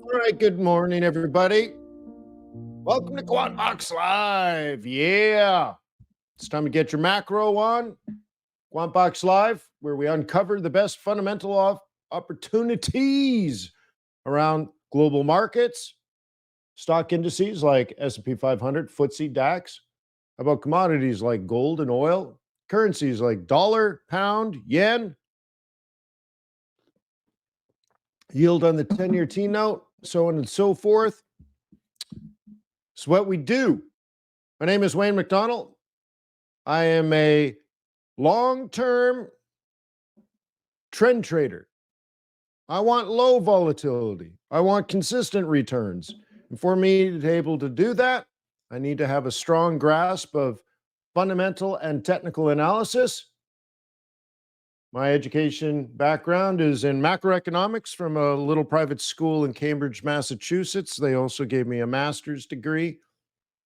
All right, good morning, everybody. Welcome to QuantBox Live. Yeah, it's time to get your macro on. QuantBox Live, where we uncover the best fundamental opportunities around global markets, stock indices like S&P 500, FTSE, DAX. How about commodities like gold and oil, currencies like dollar, pound, yen, yield on the 10-year T note, so on and so forth. It's what we do. My name is Wayne McDonald. I am a long-term trend trader. I want low volatility. I want consistent returns. And for me to be able to do that, I need to have a strong grasp of fundamental and technical analysis. My education background is in macroeconomics from a little private school in Cambridge, Massachusetts. They also gave me a master's degree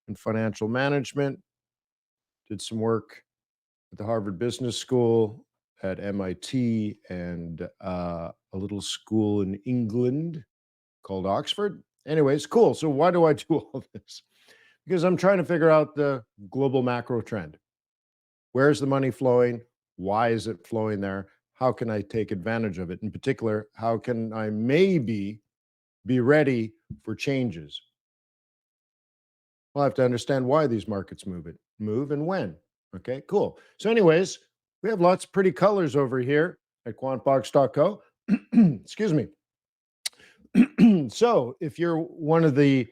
in financial management. Did some work at the Harvard Business School, at MIT, and a little school in England called Oxford. Anyways, cool. So why do I do all this? Because I'm trying to figure out the global macro trend. Where's the money flowing? Why is it flowing there? How can I take advantage of it? In particular, how can I maybe be ready for changes? I'll have to understand why these markets move and when. Okay, cool. So, anyways, we have lots of pretty colors over here at QuantBox.co. Excuse me. So, if you're one of the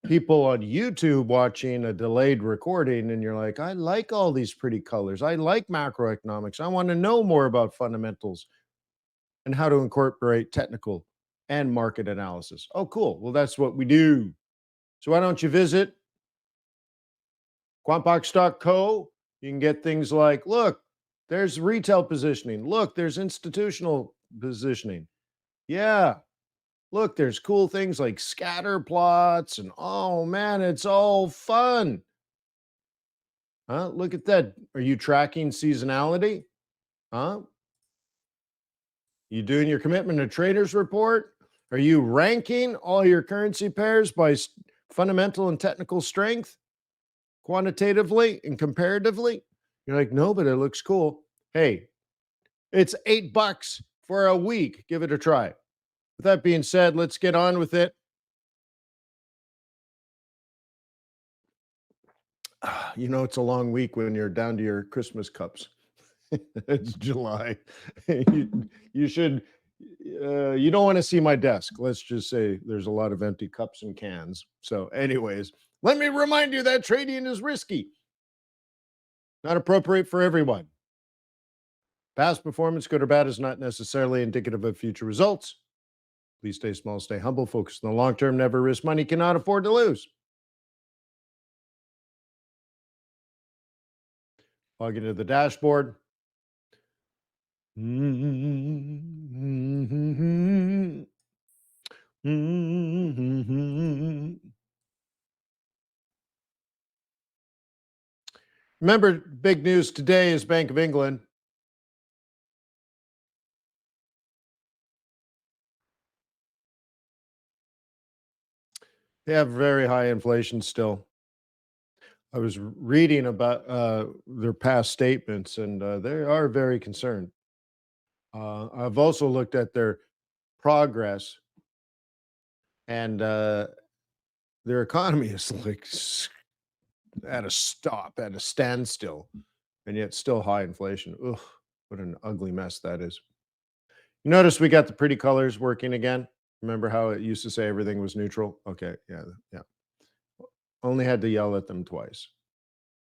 people on YouTube watching a delayed recording and you're like, I like all these pretty colors, I like macroeconomics, I want to know more about fundamentals and how to incorporate technical and market analysis. Oh, cool. Well, that's what we do. So, why don't you visit QuantBox.co? You can get things like, look, there's retail positioning. Look, there's institutional positioning. Yeah. Look, there's cool things like scatter plots, and oh man, it's all fun. Huh? Look at that. Are you tracking seasonality? Huh? You doing your commitment to traders report? Are you ranking all your currency pairs by fundamental and technical strength, quantitatively and comparatively? You're like, no, but it looks cool. Hey, it's $8 for a week. Give it a try. With that being said, let's get on with it. You know, it's a long week when you're down to your Christmas cups. It's July. You should, you don't want to see my desk. Let's just say there's a lot of empty cups and cans. So, anyways, let me remind you that trading is risky, not appropriate for everyone. Past performance, good or bad, is not necessarily indicative of future results. Please stay small, stay humble, focus on the long term, never risk money, cannot afford to lose. Log into the dashboard. Remember, big news today is Bank of England. They have very high inflation still. I was reading about their past statements, and they are very concerned. I've also looked at their progress, and their economy is like at a stop, at a standstill, and yet still high inflation. Ugh, what an ugly mess that is. You notice we got the pretty colors working again. Remember how it used to say everything was neutral? Okay, yeah, yeah. Only had to yell at them twice.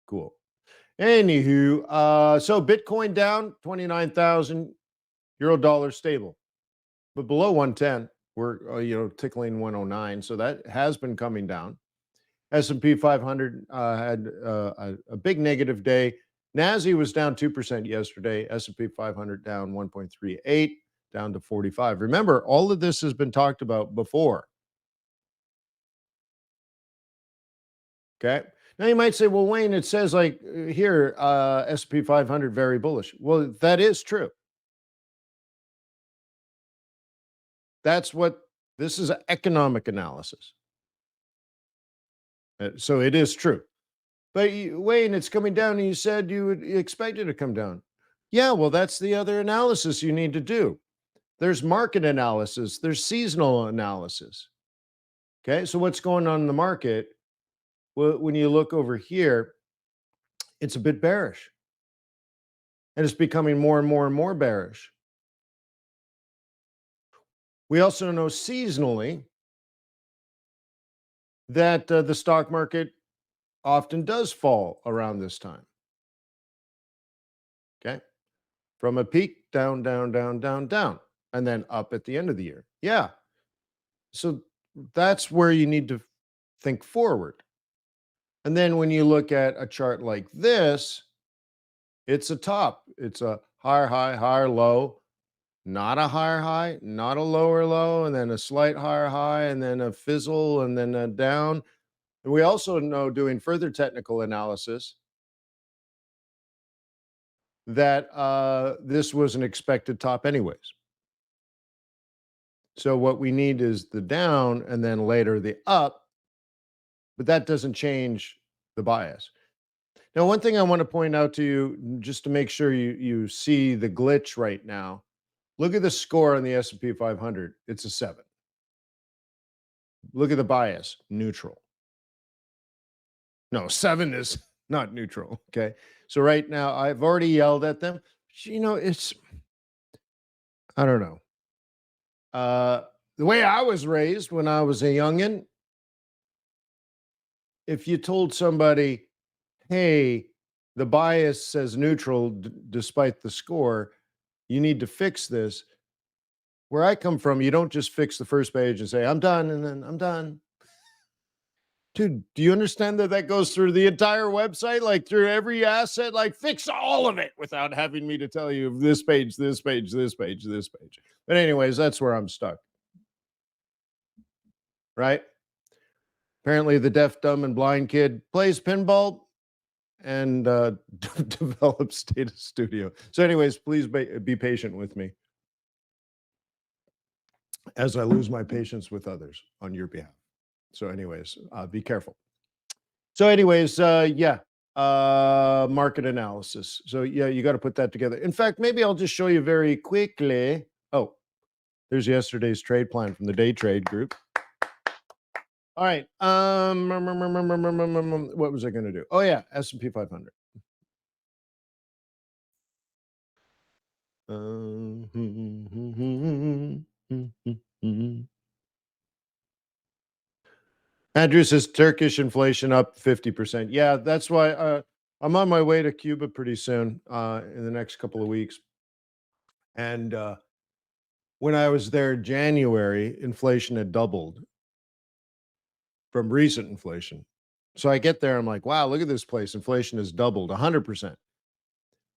Cool. Anywho, so Bitcoin down 29,000, euro dollar stable, but below 110. We're tickling 109, so that has been coming down. S&P 500 had a big negative day. NASI was down 2% yesterday. S&P 500 down 1.38, down to 45. Remember, all of this has been talked about before. Okay. Now you might say, well, Wayne, it says like here, S&P 500 very bullish. Well, that is true. That's what This is economic analysis. So it is true. But Wayne, it's coming down, and you said you would expect it to come down. Yeah, well, that's the other analysis you need to do. There's market analysis, there's seasonal analysis. Okay, so what's going on in the market? Well, when you look over here, it's a bit bearish, and it's becoming more and more and more bearish. We also know seasonally that the stock market often does fall around this time. Okay, from a peak down, down, down, down, down, and then up at the end of the year. Yeah, so that's where you need to think forward. And then when you look at a chart like this, it's a top. It's a higher high, higher low, not a higher high, not a lower low, and then a slight higher high, and then a fizzle, and then a down. And we also know, doing further technical analysis, that this was an expected top anyways. So what we need is the down and then later the up, but that doesn't change the bias. Now, one thing I want to point out to you, just to make sure you see the glitch right now, look at the score on the S&P 500. It's a 7. Look at the bias, neutral. No, 7 is not neutral, okay? So right now, I've already yelled at them. It's, I don't know. The way I was raised when I was a youngin', if you told somebody, hey, the bias says neutral despite the score, you need to fix this. Where I come from, you don't just fix the first page and say, I'm done, and then I'm done. Dude, do you understand that that goes through the entire website, like through every asset, like fix all of it without having me to tell you this page, this page, this page, this page. But anyways, that's where I'm stuck. Right? Apparently the deaf, dumb, and blind kid plays pinball and develops Data Studio. So anyways, please be patient with me as I lose my patience with others on your behalf. So anyways, be careful. So anyways, market analysis. So yeah, you got to put that together. In fact, maybe I'll just show you very quickly. Oh, there's yesterday's trade plan from the day trade group. All right. What was I going to do? Oh yeah, S&P 500. Andrew says Turkish inflation up 50%. Yeah, that's why I'm on my way to Cuba pretty soon, in the next couple of weeks. And when I was there in January, inflation had doubled from recent inflation. So I get there, I'm like, wow, look at this place. Inflation has doubled 100%.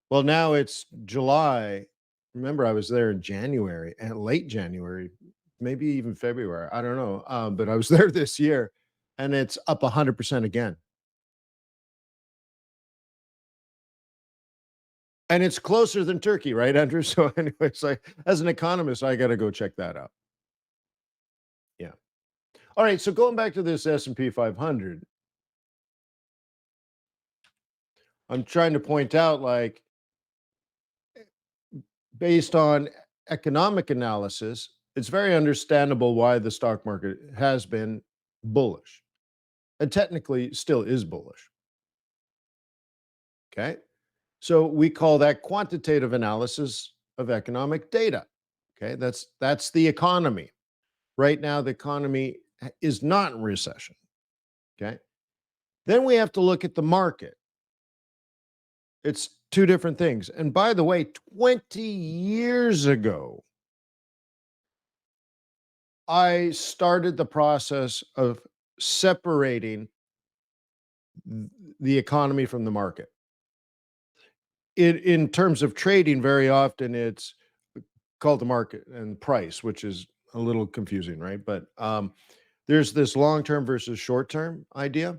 Well, now it's July. Remember, I was there in January and late January, maybe even February. I don't know. But I was there this year and it's up 100% again. And it's closer than Turkey, right, Andrew? So, anyways, as an economist, I got to go check that out. Yeah. All right. So going back to this S&P 500, I'm trying to point out, like, based on economic analysis, it's very understandable why the stock market has been bullish and technically still is bullish. Okay. So we call that quantitative analysis of economic data. Okay. That's the economy. Right now, the economy is not in recession. Okay. Then we have to look at the market. It's two different things. And by the way, 20 years ago, I started the process of separating the economy from the market. In terms of trading, very often it's called the market and price, which is a little confusing, right? But there's this long-term versus short-term idea.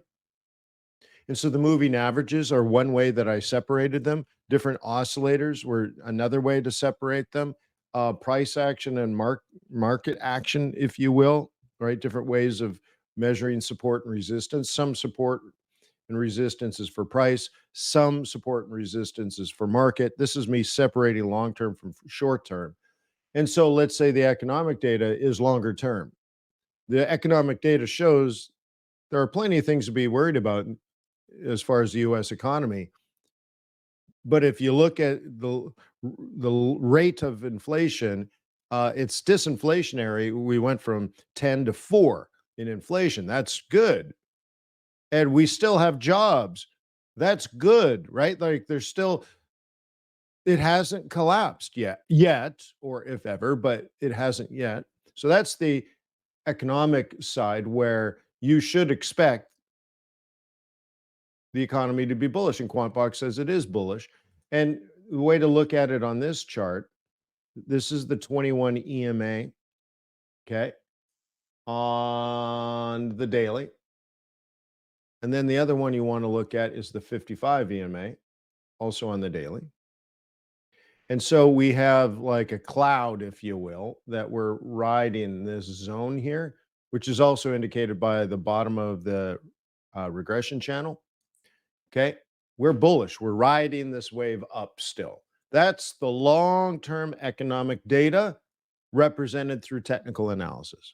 And so the moving averages are one way that I separated them. Different oscillators were another way to separate them. price action and market action, if you will, right? Different ways of measuring support and resistance. Some support and resistance is for price. Some support and resistance is for market. This is me separating long term from short term. And so let's say the economic data is longer term. The economic data shows there are plenty of things to be worried about as far as the US economy. But if you look at the rate of inflation, it's disinflationary. We went from 10 to 4 in inflation. That's good. And we still have jobs. That's good, right? Like there's still, it hasn't collapsed yet, or if ever, but it hasn't yet. So that's the economic side where you should expect the economy to be bullish, and QuantBox says it is bullish. And the way to look at it on this chart, this is the 21 EMA, okay, on the daily. And then the other one you want to look at is the 55 EMA, also on the daily. And so we have like a cloud, if you will, that we're riding this zone here, which is also indicated by the bottom of the regression channel. Okay. We're bullish. We're riding this wave up still. That's the long-term economic data represented through technical analysis.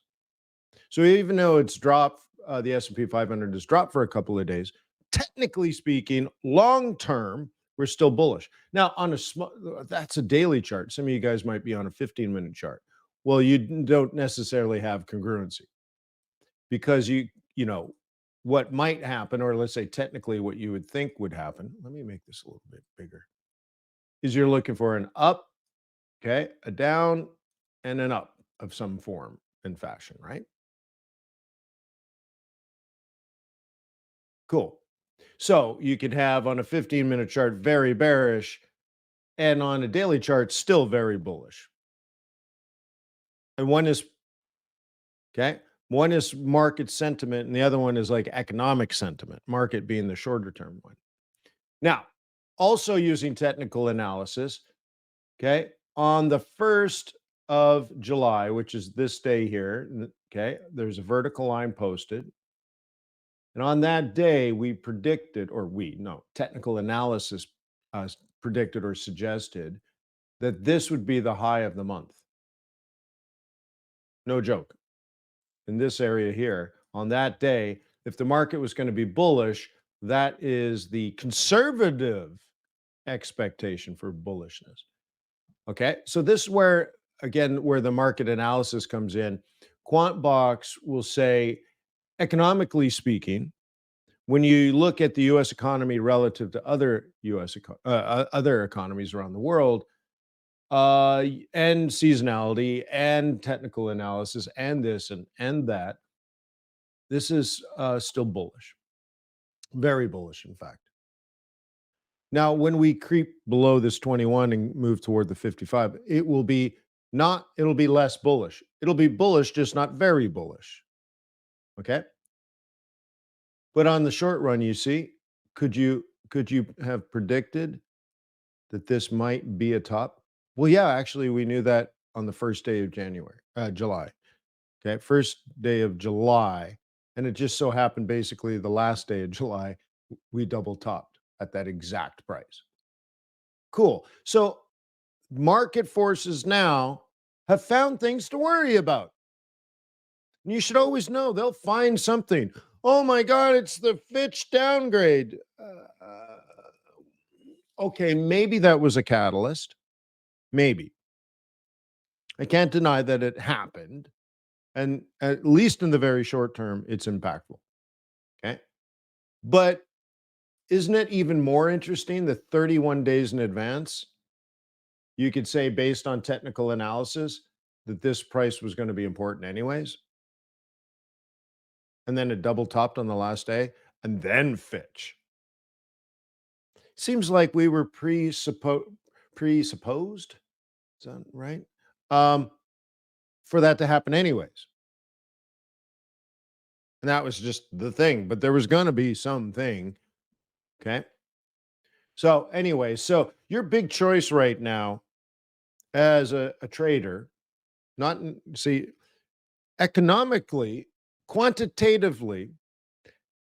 So even though it's dropped, the S&P 500 has dropped for a couple of days, technically speaking, long-term, we're still bullish. Now, on a that's a daily chart. Some of you guys might be on a 15-minute chart. Well, you don't necessarily have congruency because you know, what might happen, or let's say technically what you would think would happen. Let me make this a little bit bigger. Is you're looking for an up, okay, a down, and an up of some form and fashion, right? Cool. So you could have on a 15-minute chart very bearish, and on a daily chart still very bullish. And one is okay. One is market sentiment, and the other one is like economic sentiment, market being the shorter term one. Now, also using technical analysis, okay, on the 1st of July, which is this day here, okay, there's a vertical line posted. And on that day, we predicted, or technical analysis predicted or suggested that this would be the high of the month. No joke. In this area here, on that day, if the market was going to be bullish, that is the conservative expectation for bullishness. Okay. So this is where, again, where the market analysis comes in. QuantBox will say, economically speaking, when you look at the U.S. economy relative to other other economies around the world, and seasonality and technical analysis and this and that, this is still bullish, very bullish, in fact. Now, when we creep below this 21 and move toward the 55, it'll be less bullish. It'll be bullish, just not very bullish. Okay. But on the short run, you see, could you have predicted that this might be a top? Well, yeah, actually, we knew that on the first day of July. Okay, first day of July, and it just so happened basically the last day of July, we double topped at that exact price. Cool. So market forces now have found things to worry about. And you should always know they'll find something. Oh my God, it's the Fitch downgrade. Okay, maybe that was a catalyst. Maybe. I can't deny that it happened. And at least in the very short term, it's impactful. Okay. But isn't it even more interesting that 31 days in advance, you could say, based on technical analysis, that this price was going to be important anyways? And then it double topped on the last day, and then Fitch. Seems like we were presupposed. Is that right? For that to happen anyways. And that was just the thing, but there was going to be something. Okay. So anyway, so your big choice right now, as a trader, not see, economically, quantitatively,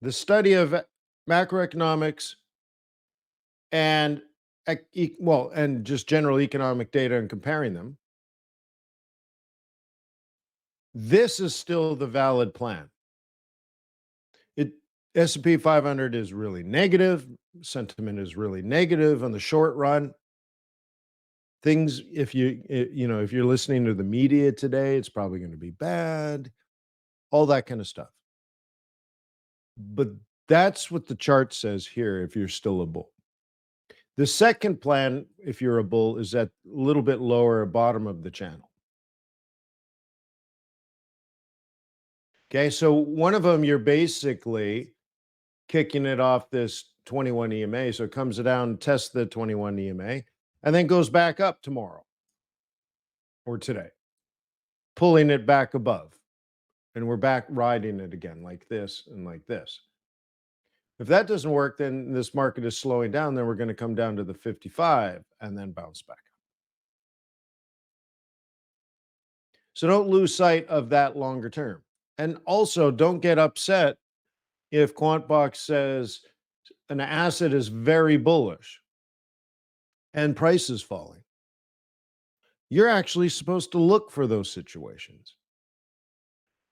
the study of macroeconomics and and just general economic data and comparing them, this is still the valid plan. It S&P 500 is really negative, sentiment is really negative on the short run. Things, if if you're listening to the media today, it's probably going to be bad, all that kind of stuff. But that's what the chart says here if you're still a bull. The second plan, if you're a bull, is at a little bit lower bottom of the channel. Okay, so one of them, you're basically kicking it off this 21 EMA. So it comes down, tests the 21 EMA, and then goes back up tomorrow or today, pulling it back above. And we're back riding it again like this and like this. If that doesn't work, then this market is slowing down. Then we're going to come down to the 55 and then bounce back. So don't lose sight of that longer term. And also don't get upset if QuantBox says an asset is very bullish and price is falling. You're actually supposed to look for those situations,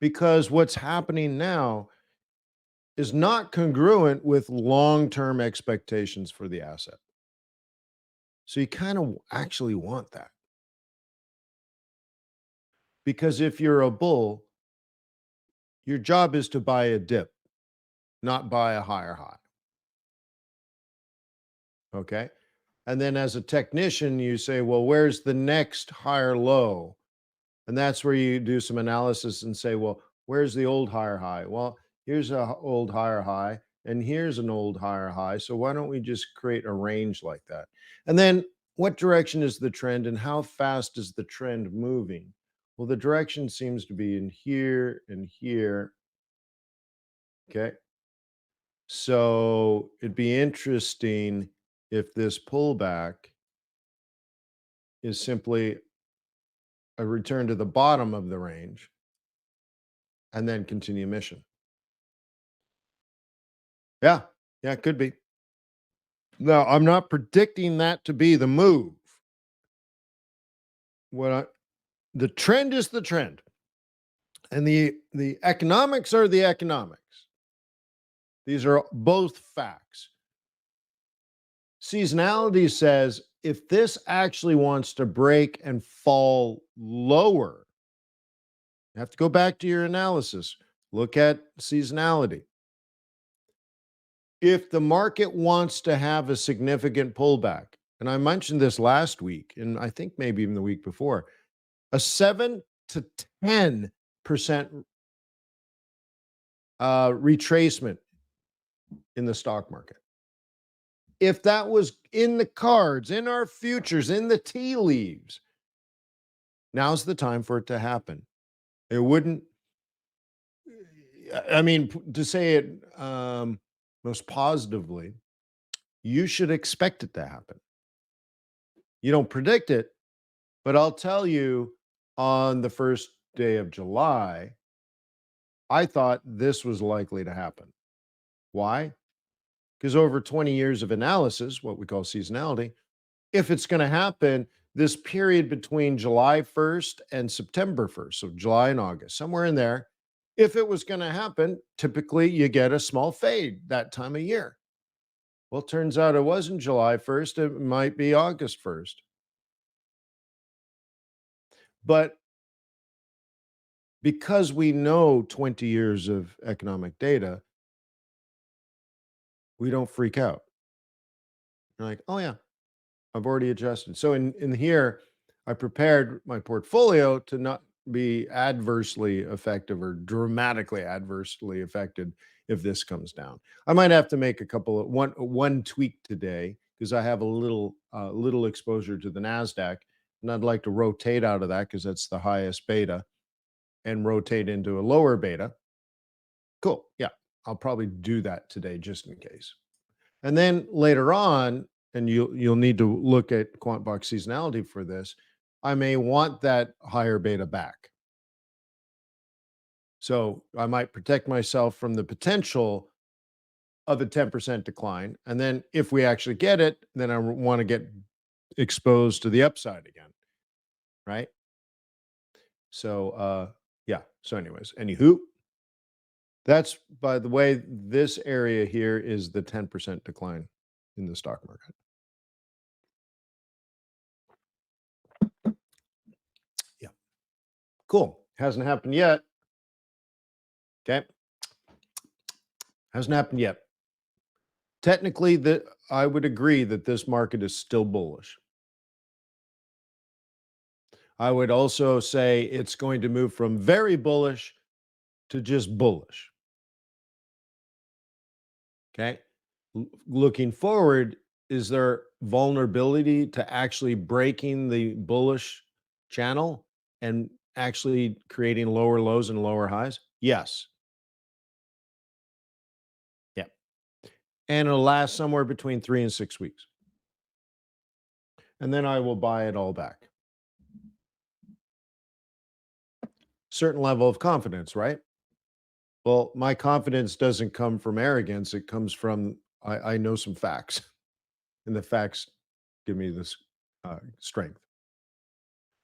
because what's happening now is not congruent with long-term expectations for the asset. So you kind of actually want that. Because if you're a bull, your job is to buy a dip, not buy a higher high. Okay? And then as a technician, you say, well, where's the next higher low? And that's where you do some analysis and say, well, where's the old higher high? Well, here's an old higher high, and here's an old higher high. So why don't we just create a range like that? And then what direction is the trend and how fast is the trend moving? Well, the direction seems to be in here and here. Okay. So it'd be interesting if this pullback is simply a return to the bottom of the range and then continue mission. Yeah, it could be. Now, I'm not predicting that to be the move. The trend is the trend, and the economics are the economics. These are both facts. Seasonality says if this actually wants to break and fall lower, you have to go back to your analysis. Look at seasonality. If the market wants to have a significant pullback, and I mentioned this last week, and I think maybe even the week before, a 7 to 10% retracement in the stock market. If that was in the cards, in our futures, in the tea leaves, now's the time for it to happen. It wouldn't, I mean, to say it most positively, you should expect it to happen. You don't predict it, but I'll tell you, on the first day of July, I thought this was likely to happen. Why? Because over 20 years of analysis, what we call seasonality, if it's going to happen, this period between July 1st and September 1st, so July and August, somewhere in there, if it was going to happen, typically you get a small fade that time of year. Well, it turns out it wasn't July 1st, it might be August 1st. But because we know 20 years of economic data, we don't freak out. You're like, oh yeah, I've already adjusted. So in here, I prepared my portfolio to not be adversely effective or dramatically adversely affected if this comes down. I might have to make a couple of one tweak today because I have a little exposure to the Nasdaq, and I'd like to rotate out of that because that's the highest beta and rotate into a lower beta. Cool. Yeah, I'll probably do that today just in case. And then later on, and you'll need to look at QuantBox seasonality for this. I may want that higher beta back. So I might protect myself from the potential of a 10% decline. And then if we actually get it, then I want to get exposed to the upside again. Right. So, yeah. So, anyways, anywho, that's, by the way, this area here is the 10% decline in the stock market. Yeah. Cool. Hasn't happened yet. Okay. Hasn't happened yet. Technically, I would agree that this market is still bullish. I would also say it's going to move from very bullish to just bullish. Okay. Looking forward, is there vulnerability to actually breaking the bullish channel and actually creating lower lows and lower highs? Yes. Yeah. And it'll last somewhere between 3 and 6 weeks. And then I will buy it all back. Certain level of confidence, right? Well, my confidence doesn't come from arrogance. It comes from I know some facts, and the facts give me this strength.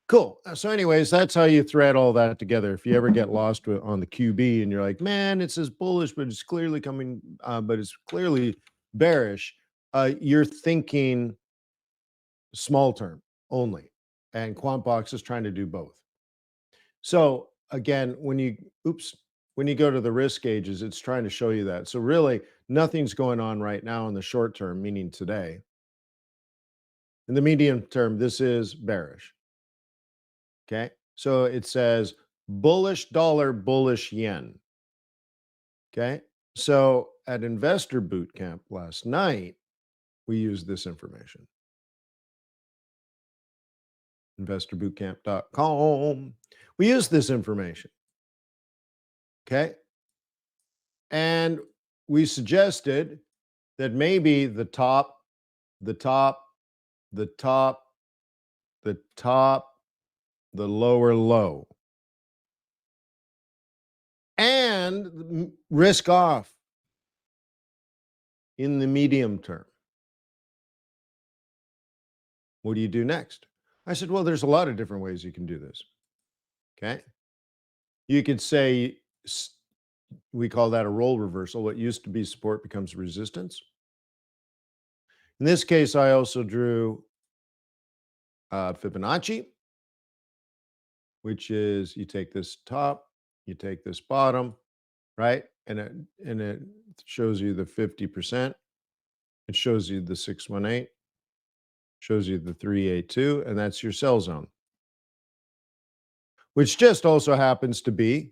Cool. So, anyways, that's how you thread all that together. If you ever get lost on the QB and you're like, man, it says bullish, but it's clearly coming, but it's clearly bearish, you're thinking small term only. And QuantBox is trying to do both. So, again, when you go to the risk gauges, it's trying to show you that. So, really, nothing's going on right now in the short term, meaning today. In the medium term, this is bearish. Okay. So it says bullish dollar, bullish yen. Okay. So at Investor Bootcamp last night, we used this information. investorbootcamp.com. We used this information. Okay. And we suggested that maybe the top, the top, the top, the top, the lower low, and risk off in the medium term. What do you do next? I said, well, there's a lot of different ways you can do this. Okay. You could say, we call that a role reversal. What used to be support becomes resistance. In this case, I also drew Fibonacci, which is you take this top, you take this bottom, right? And it shows you the 50%. It shows you the 618, shows you the 382, and that's your sell zone, which just also happens to be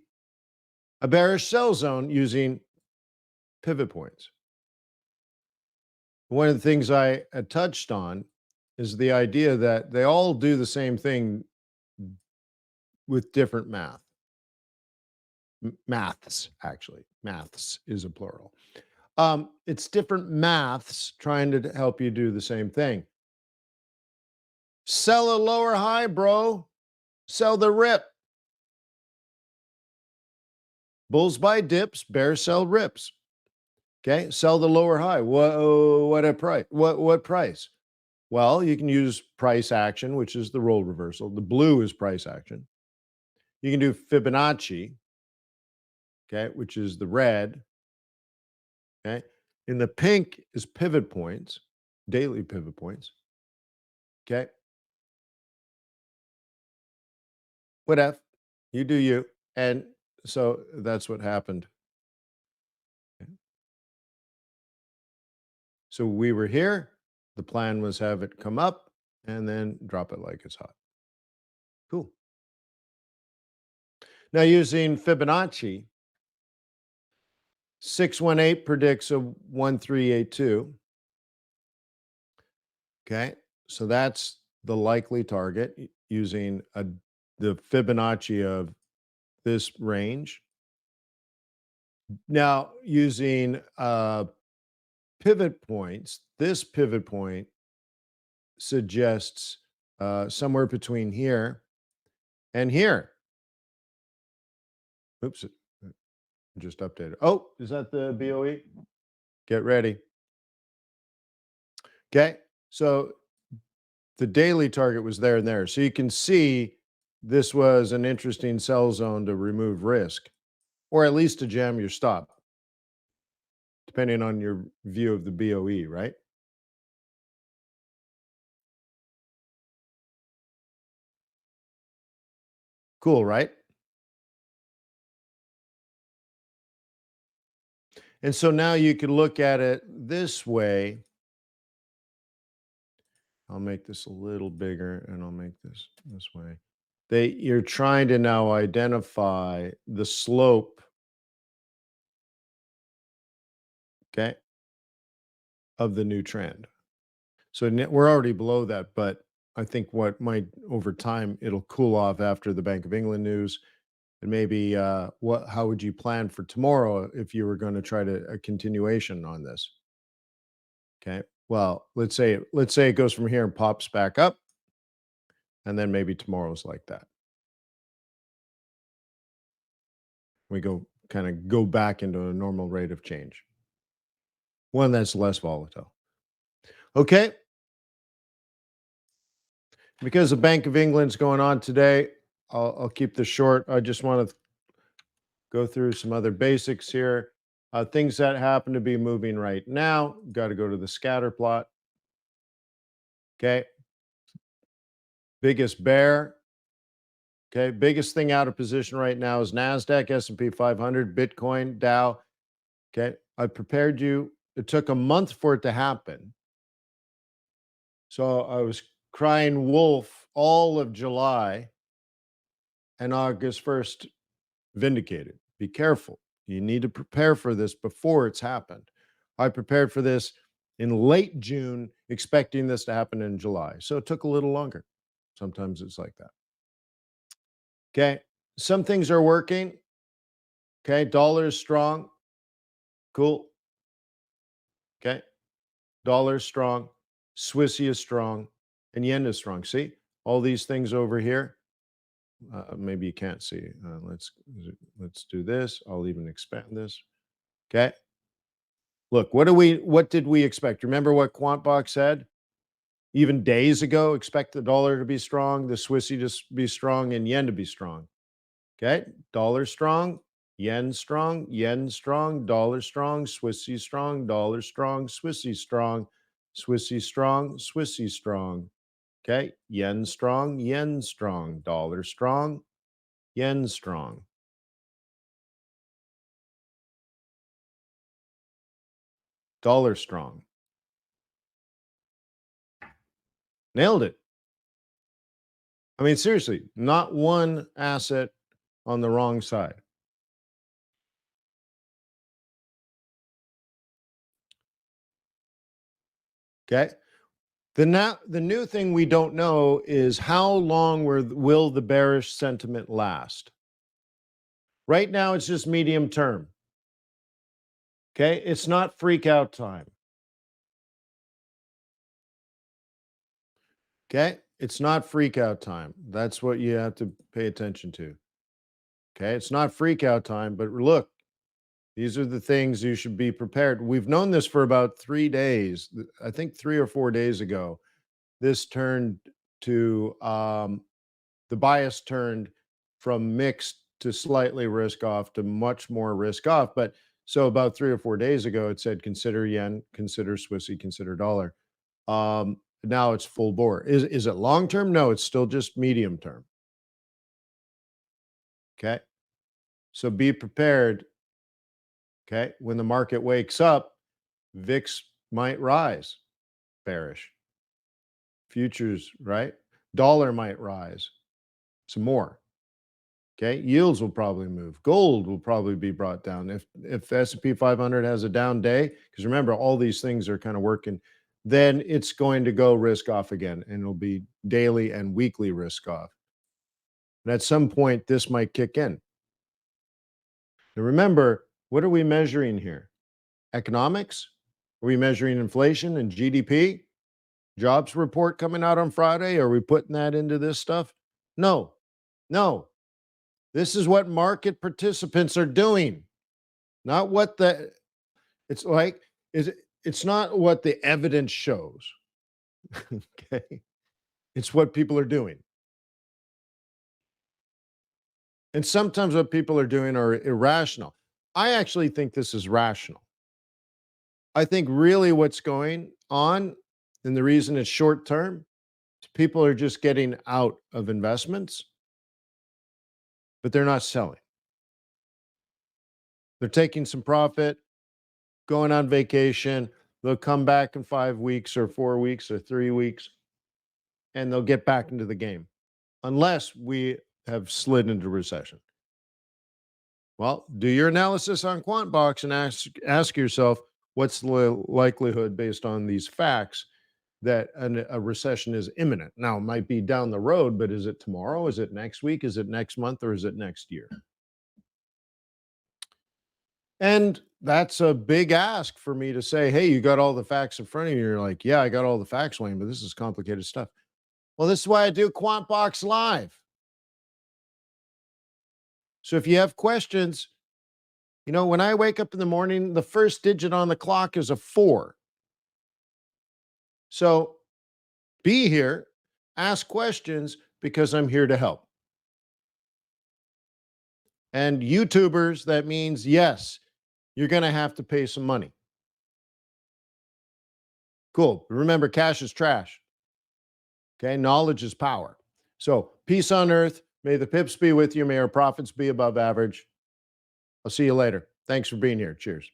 a bearish sell zone using pivot points. One of the things I had touched on is the idea that they all do the same thing with different math. Maths, actually. Maths is a plural. It's different maths trying to help you do the same thing. Sell a lower high, bro. Sell the rip. Bulls buy dips, bears sell rips. Okay, sell the lower high. What a price? What price? Well, you can use price action, which is the role reversal. The blue is price action. You can do Fibonacci, okay, which is the red. Okay, in the pink is pivot points, daily pivot points. Okay, whatever, you do you. And so that's what happened. Okay. So we were here. The plan was have it come up and then drop it like it's hot. Cool. Now using Fibonacci, 618 predicts a 1382. Okay. So that's the likely target using the Fibonacci of this range. Now, using pivot points, this pivot point suggests somewhere between here and here. Oops, just updated. Oh, is that the BOE? Get ready. Okay, so the daily target was there and there. So you can see this was an interesting sell zone to remove risk, or at least to jam your stop, depending on your view of the BOE, right? Cool, right? And so now you can look at it this way. I'll make this a little bigger and I'll make this way. You're trying to now identify the slope, okay, of the new trend. So we're already below that, but I think what might over time it'll cool off after the Bank of England news. And maybe how would you plan for tomorrow if you were going to try to a continuation on this? Okay. Well, let's say it goes from here and pops back up, and then maybe tomorrow's like that. We go back into a normal rate of change, one that's less volatile. Okay. Because the Bank of England's going on today, I'll keep this short. I just want to go through some other basics here. Things that happen to be moving right now. Got to go to the scatter plot. Okay. Biggest bear. Okay. Biggest thing out of position right now is NASDAQ, S&P 500, Bitcoin, Dow. Okay. I prepared you. It took a month for it to happen. So I was crying wolf all of July, and August 1st vindicated. Be careful. You need to prepare for this before it's happened. I prepared for this in late June, expecting this to happen in July. So it took a little longer. Sometimes it's like that. Okay. Some things are working. Okay. Dollar is strong. Cool. Okay. Dollar is strong. Swissy is strong. And yen is strong. See all these things over here? Maybe you can't see. Let's do this. I'll even expand this. Okay. Look, what did we expect? Remember what QuantBox said? Even days ago, expect the dollar to be strong, the Swissy to be strong, and yen to be strong. Okay. Dollar strong, yen strong, dollar strong, Swissy strong, dollar strong, Swissy strong, Swissy strong, Swissy strong. Okay. Yen strong, dollar strong, yen strong. Dollar strong. Nailed it. I mean, seriously, not one asset on the wrong side. Okay. The new thing we don't know is how long will the bearish sentiment last? Right now, it's just medium term. Okay. It's not freak out time. Okay. It's not freak out time. That's what you have to pay attention to. Okay. It's not freak out time, but look, these are the things you should be prepared. We've known this for about 3 days. I think 3 or 4 days ago, this turned to the bias turned from mixed to slightly risk off to much more risk off. But so about 3 or 4 days ago, it said consider yen, consider Swissy, consider dollar. Now it's full bore. Is it long term? No, it's still just medium term. Okay. So be prepared. Okay. When the market wakes up, VIX might rise, bearish. Futures, right? Dollar might rise some more. Okay, yields will probably move. Gold will probably be brought down if S&P 500 has a down day. Because remember, all these things are kind of working. Then it's going to go risk off again, and it'll be daily and weekly risk off. And at some point, this might kick in. Now, remember, what are we measuring here? Economics? Are we measuring inflation and GDP? jobs report coming out on Friday? Are we putting that into this stuff? No, no. This is what market participants are doing, not what the, it's like, it's not what the evidence shows. Okay. It's what people are doing. And sometimes what people are doing are irrational. I actually think this is rational. I think really what's going on, and the reason it's short term, is people are just getting out of investments, but they're not selling. They're taking some profit, going on vacation. They'll come back in 5 weeks or 4 weeks or 3 weeks, and they'll get back into the game, unless we have slid into recession. Well, do your analysis on QuantBox and ask yourself, what's the likelihood based on these facts that a recession is imminent? Now, it might be down the road, but is it tomorrow? Is it next week? Is it next month? Or is it next year? And that's a big ask for me to say, hey, you got all the facts in front of you. You're like, yeah, I got all the facts, Wayne, but this is complicated stuff. Well, this is why I do QuantBox Live. So if you have questions, when I wake up in the morning, the first digit on the clock is a 4. So be here, ask questions, because I'm here to help. And YouTubers, that means, yes, you're going to have to pay some money. Cool. Remember, cash is trash. Okay. Knowledge is power. So peace on earth. May the pips be with you. May our profits be above average. I'll see you later. Thanks for being here. Cheers.